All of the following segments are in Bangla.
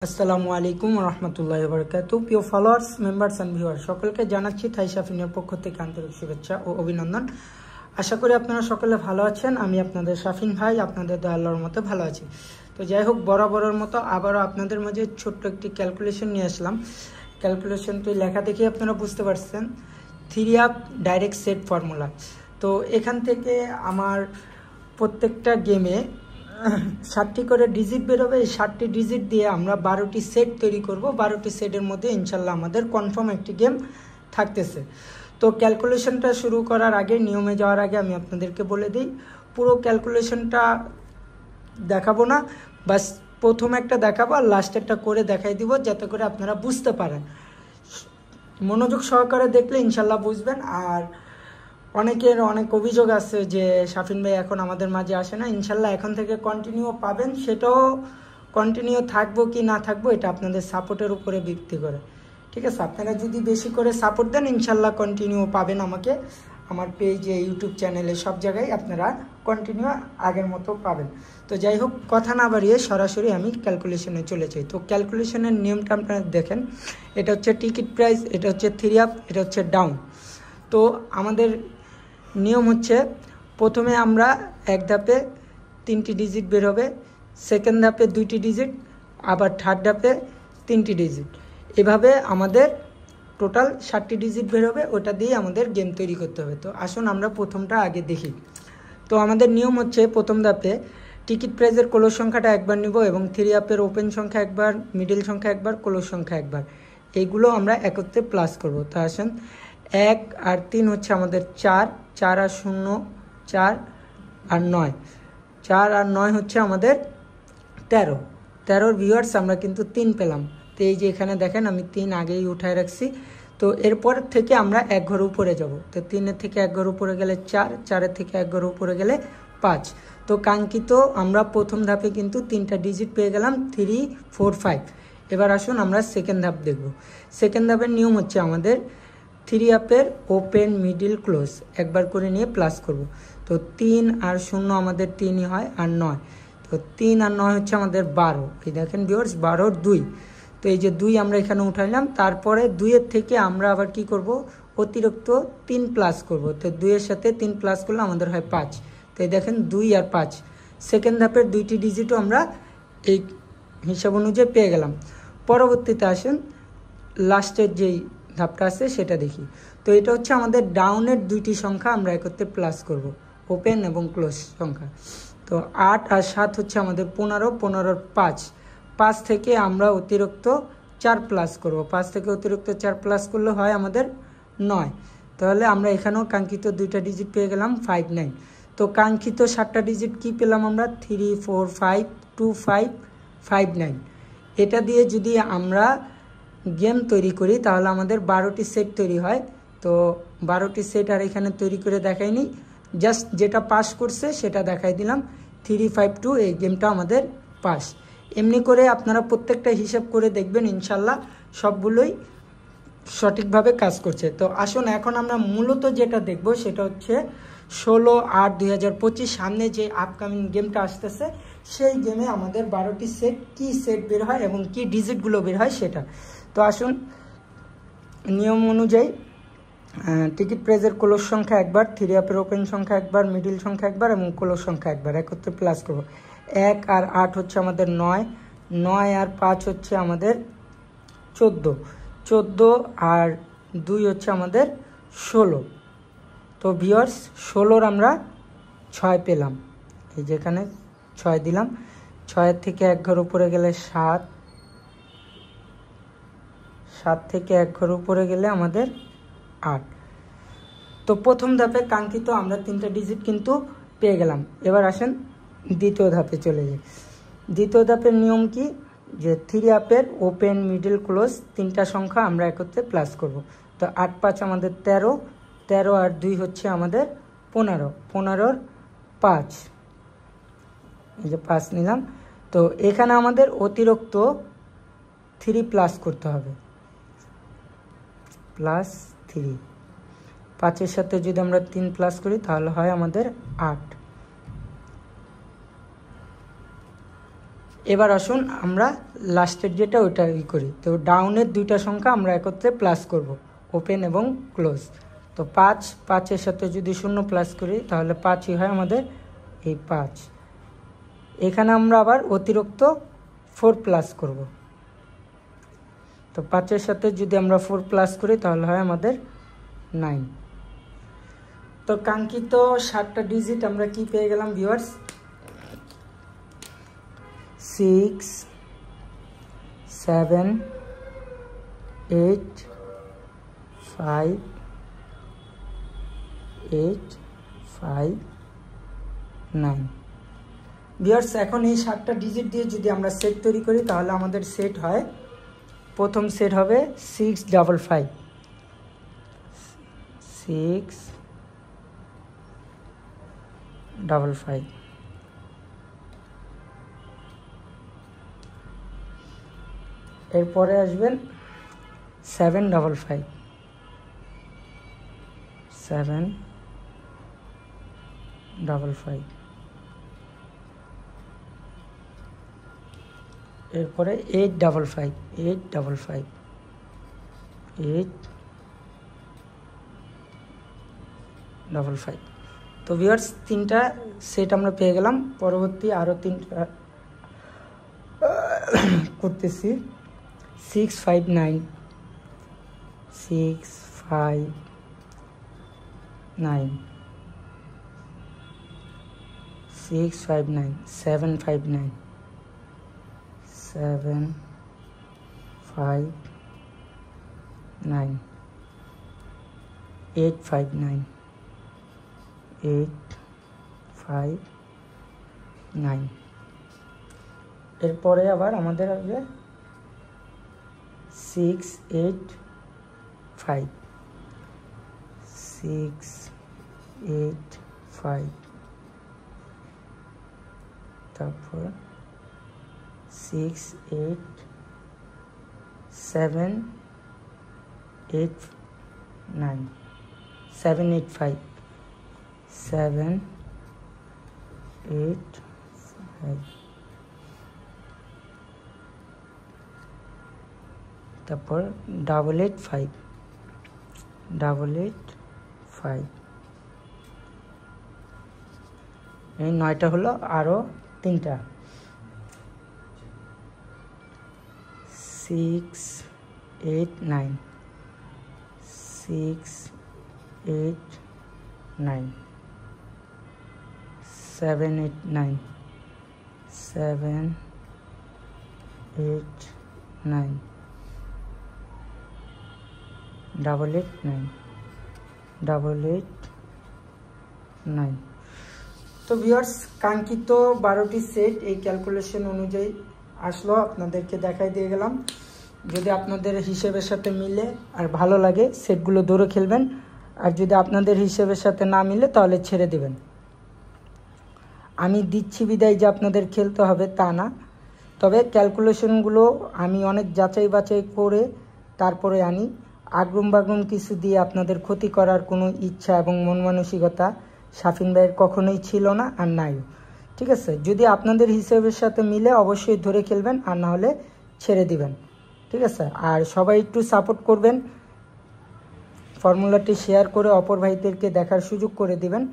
আসসালামু আলাইকুম রহমতুল্লাহি ওয়া বারাকাতুহু। প্রিয় ফলোয়ার্স, মেম্বার্স অ্যান্ড ভিউয়ার সকলকে জানাচ্ছি থাই শাফিনের পক্ষ থেকে আন্তরিক শুভেচ্ছা ও অভিনন্দন। আশা করি আপনারা সকলে ভালো আছেন। আমি আপনাদের শাফিন ভাই, আপনাদের দয়া আল্লাহর মতো ভালো আছি। তো যাই হোক, বরাবরের মতো আবারও আপনাদের মাঝে ছোট্ট একটি ক্যালকুলেশন নিয়ে আসলাম। ক্যালকুলেশনটি লেখা দেখে আপনারা বুঝতে পারছেন, 3 আপ ডাইরেক্ট সেট ফর্মুলা। তো এখান থেকে আমার প্রত্যেকটা গেমে 7টি করে ডিজিট বেরোবে। এই 7টি ডিজিট দিয়ে আমরা 12টি সেট তৈরি করব। 12টি সেটের মধ্যে ইনশাল্লাহ আমাদের কনফার্ম একটি গেম থাকতেছে। তো ক্যালকুলেশনটা শুরু করার আগে, নিয়মে যাওয়ার আগে আমি আপনাদেরকে বলে দিই, পুরো ক্যালকুলেশনটা দেখাবো না, বাস প্রথম একটা দেখাবো আর লাস্ট একটা করে দেখাই দিব, যাতে করে আপনারা বুঝতে পারেন। মনোযোগ সহকারে দেখলে ইনশাল্লাহ বুঝবেন। আর অনেকের অনেক অভিযোগ আছে যে শাফিন ভাই এখন আমাদের মাঝে আসে না। ইনশাল্লাহ এখন থেকে কন্টিনিউ পাবেন। সেটাও কন্টিনিউ থাকবো কি না থাকবো এটা আপনাদের সাপোর্টের উপরে ভিত্তি করে, ঠিক আছে? আপনারা যদি বেশি করে সাপোর্ট দেন ইনশাল্লাহ কন্টিনিউ পাবেন আমাকে, আমার পেজে, ইউটিউব চ্যানেলে, সব জায়গায় আপনারা কন্টিনিউ আগের মতো পাবেন। তো যাই হোক, কথা না বাড়িয়ে সরাসরি আমি ক্যালকুলেশনে চলে যাই। তো ক্যালকুলেশনের নিয়মটা আপনারা দেখেন, এটা হচ্ছে টিকিট প্রাইস, এটা হচ্ছে 3 আপ, এটা হচ্ছে ডাউন। তো আমাদের নিয়ম হচ্ছে, প্রথমে আমরা এক ধাপে 3টি ডিজিট বের হবে, সেকেন্ড ধাপে 2টি ডিজিট, আবার থার্ড ধাপে 3টি ডিজিট। এভাবে আমাদের টোটাল 7টি ডিজিট বের হবে। ওটা দিয়ে আমাদের গেম তৈরি করতে হবে। তো আসুন আমরা প্রথমটা আগে দেখি। তো আমাদের নিয়ম হচ্ছে, প্রথম ধাপে টিকিট প্রাইজের ক্লোজ সংখ্যাটা একবার নিব এবং 3 আপের ওপেন সংখ্যা একবার, মিডিল সংখ্যা একবার, ক্লোজ সংখ্যা একবার, এইগুলো আমরা একত্রে প্লাস করব। তো আসুন, 1 আর 3 হচ্ছে আমাদের 4, 4 আর 0 4 আর 9, 4 আর 9 হচ্ছে আমাদের 13। 13 ভিউয়ার্স আমরা কিন্তু 3 পেলাম। তো এই যে এখানে দেখেন আমি 3 আগেই উঠায় রাখছি। তো এরপর থেকে আমরা এক ঘর উপরে যাব। তো 3-এর থেকে এক ঘর উপরে গেলে 4, 4-এর থেকে এক ঘর উপরে গেলে 5। তো কাঙ্ক্ষিত আমরা প্রথম ধাপে কিন্তু 3টা ডিজিট পেয়ে গেলাম, 3, 4, 5। এবার আসুন আমরা সেকেন্ড ধাপ দেখব। সেকেন্ড ধাপের নিয়ম হচ্ছে, আমাদের 3 আপের ওপেন, মিডিল, ক্লোজ একবার করে নিয়ে প্লাস করব। তো 3 আর 0 আমাদের 3ই হয়, আর 9। তো 3 আর 9 হচ্ছে আমাদের 12। এই দেখেন ভিউয়ার্স, 12 আর 2। তো এই যে 2 আমরা এখানে উঠাইলাম। তারপরে 2-এর থেকে আমরা আবার কি করব, অতিরিক্ত 3 প্লাস করব। তো 2-এর সাথে 3 প্লাস করলে আমাদের হয় 5। তো এই দেখেন 2 আর 5। সেকেন্ড ধাপের 2টি ডিজিটও আমরা এই হিসাব অনুযায়ী পেয়ে গেলাম। পরবর্তীতে আসেন লাস্টের যেই ধাপটা আছে সেটা দেখি। তো এটা হচ্ছে আমাদের ডাউনের 2টি সংখ্যা আমরা একত্রে প্লাস করব, ওপেন এবং ক্লোজ সংখ্যা। তো 8 আর 7 হচ্ছে আমাদের 15, 15 আর 5। 5 থেকে আমরা অতিরিক্ত 4 প্লাস করব। 5 থেকে অতিরিক্ত 4 প্লাস করলে হয় আমাদের 9। তাহলে আমরা এখানেও কাঙ্ক্ষিত 2টা ডিজিট পেয়ে গেলাম, 5, 9। তো কাঙ্ক্ষিত 7টা ডিজিট কি পেলাম আমরা, 3, 4, 5, 2, 5, 5, 9। এটা দিয়ে যদি আমরা গেম তৈরি করি তাহলে আমাদের 12টি সেট তৈরি হয়। তো 12টি সেট আর এখানে তৈরি করে দেখাইনি, জাস্ট যেটা পাস করছে সেটা দেখাই দিলাম। 3, 5, 2 এই গেমটা আমাদের পাস। এমনি করে আপনারা প্রত্যেকটা হিসাব করে দেখবেন, ইনশাল্লাহ সবগুলোই সঠিকভাবে কাজ করছে। তো আসুন এখন আমরা মূলত যেটা দেখব সেটা হচ্ছে 16/8/2025 সামনে যে আপকামিং গেমটা আসতেছে, সেই গেমে আমাদের 12টি সেট, কি সেট বের হয় এবং কি ডিজিটগুলো বের হয় সেটা। তো আসুন, নিয়ম অনুযায়ী টিকিট প্রাইজের ক্লোজ সংখ্যা একবার, 3 আপের ওপেন সংখ্যা একবার, মিডিল সংখ্যা একবার এবং ক্লোজ সংখ্যা একবার একত্রে প্লাস করব। 1 আর 8 হচ্ছে আমাদের 9, 9 আর 5 হচ্ছে আমাদের 14, 14 আর 2 হচ্ছে আমাদের 16। তো ভিউয়ার্স, 16-র আমরা 6 পেলাম। এই যেখানে 6 দিলাম। 6-এর থেকে এক ঘর উপরে গেলে 7, 7 থেকে এক ঘর উপরে গেলে আমাদের 8। তো প্রথম ধাপে কাঙ্ক্ষিত আমরা 3টা ডিজিট কিন্তু পেয়ে গেলাম। এবার আসেন দ্বিতীয় ধাপে চলে যাই। দ্বিতীয় ধাপের নিয়ম কি, যে 3 আপের ওপেন, মিডিল, ক্লোজ 3টা সংখ্যা আমরা একত্রে প্লাস করব। তো 8, 5 আমাদের 13, 13 আর 2 হচ্ছে আমাদের 15, 15-র 5। এই যে 5 নিলাম। তো এখানে আমাদের অতিরিক্ত 3 প্লাস করতে হবে, প্লাস 3। 5-এর সাথে যদি আমরা 3 প্লাস করি তাহলে হয় আমাদের 8। এবার আসুন আমরা লাস্টের যেটা ওইটা করি। তো ডাউনের দুইটা সংখ্যা আমরা একত্রে প্লাস করব, ওপেন এবং ক্লোজ। তো 5, 5-এর সাথে যদি 0 প্লাস করি তাহলে 5ই হয় আমাদের এই 5। এখানে আমরা আবার অতিরিক্ত 4 প্লাস করব। তো 5-এর সাথে যদি আমরা 4 প্লাস করি তাহলে হয় আমাদের 9। তো কাঙ্ক্ষিত 7টা ডিজিট আমরা কি পেয়ে গেলাম ভিউয়ার্স? 6, 7, 8, 5, 8, 5, 9। ভিউয়ার্স এখন এই 7টা ডিজিট দিয়ে যদি আমরা সেট তৈরি করি তাহলে আমাদের সেট হয়, প্রথম সেট হবে 655, 655। এরপরে আসবেন 755, 755। এরপরে 855, 855, 855। তো ভিউয়ার্স 3টা সেট আমরা পেয়ে গেলাম। পরবর্তী আরও 3টা করতেছি। 659, 659, 659, 759, 759, 859, 859। এরপরে আবার আমাদের আসবে 685, 685। তারপর 68789, 785, 785। তারপর 885, 885। এই 9টা হলো, আরও 3টা 689, 689, 789, 789, 889, 889। তো ভিউয়ার্স কাঙ্ক্ষিত 12টি সেট এই ক্যালকুলেশন অনুযায়ী আসলো, আপনাদেরকে দেখাই দিয়ে গেলাম। যদি আপনাদের হিসেবের সাথে মিলে আর ভালো লাগে সেটগুলো ধরে খেলবেন, আর যদি আপনাদের হিসেবের সাথে না মিলে তাহলে ছেড়ে দেবেন। আমি দিচ্ছি বিদায় যে আপনাদের খেলতে হবে তা না, তবে ক্যালকুলেশনগুলো আমি অনেক যাচাই বাছাই করে তারপরে আনি। আগ্রুম বাগ্রুম কিছু দিয়ে আপনাদের ক্ষতি করার কোনো ইচ্ছা এবং মন মানসিকতা শাফিন ভাইয়ের কখনোই ছিল না, আর নাই। ঠিক আছে, যদি আপনাদের হিসেবের সাথে মিলে অবশ্যই ধরে খেলবেন, আর না হলে ছেড়ে দিবেন। ঠিক আছে, আর সবাই একটু সাপোর্ট করবেন, ফর্মুলাটি শেয়ার করে অপর ভাইদেরকে দেখার সুযোগ করে দিবেন,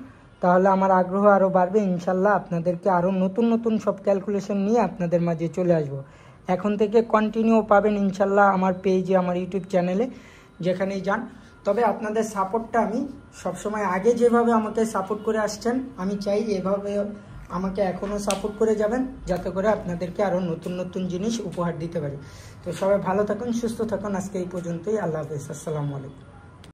তাহলে আমার আগ্রহ আরও বাড়বে। ইনশাল্লাহ আপনাদেরকে আরও নতুন নতুন সব ক্যালকুলেশন নিয়ে আপনাদের মাঝে চলে আসব। এখন থেকে কন্টিনিউ পাবেন ইনশাল্লাহ আমার পেজে, আমার ইউটিউব চ্যানেলে, যেখানেই যান। তবে আপনাদের সাপোর্টটা আমি সবসময় আগে যেভাবে আমাকে সাপোর্ট করে আসছেন, আমি চাই এভাবে আমাকে এখনও সাপোর্ট করে যাবেন, যাতে করে আপনাদেরকে আরও নতুন নতুন জিনিস উপহার দিতে পারি। তো সবাই ভালো থাকুন, সুস্থ থাকুন। আজকে এই পর্যন্তই। আল্লাহ হাফেজ, আসসালামু আলাইকুম।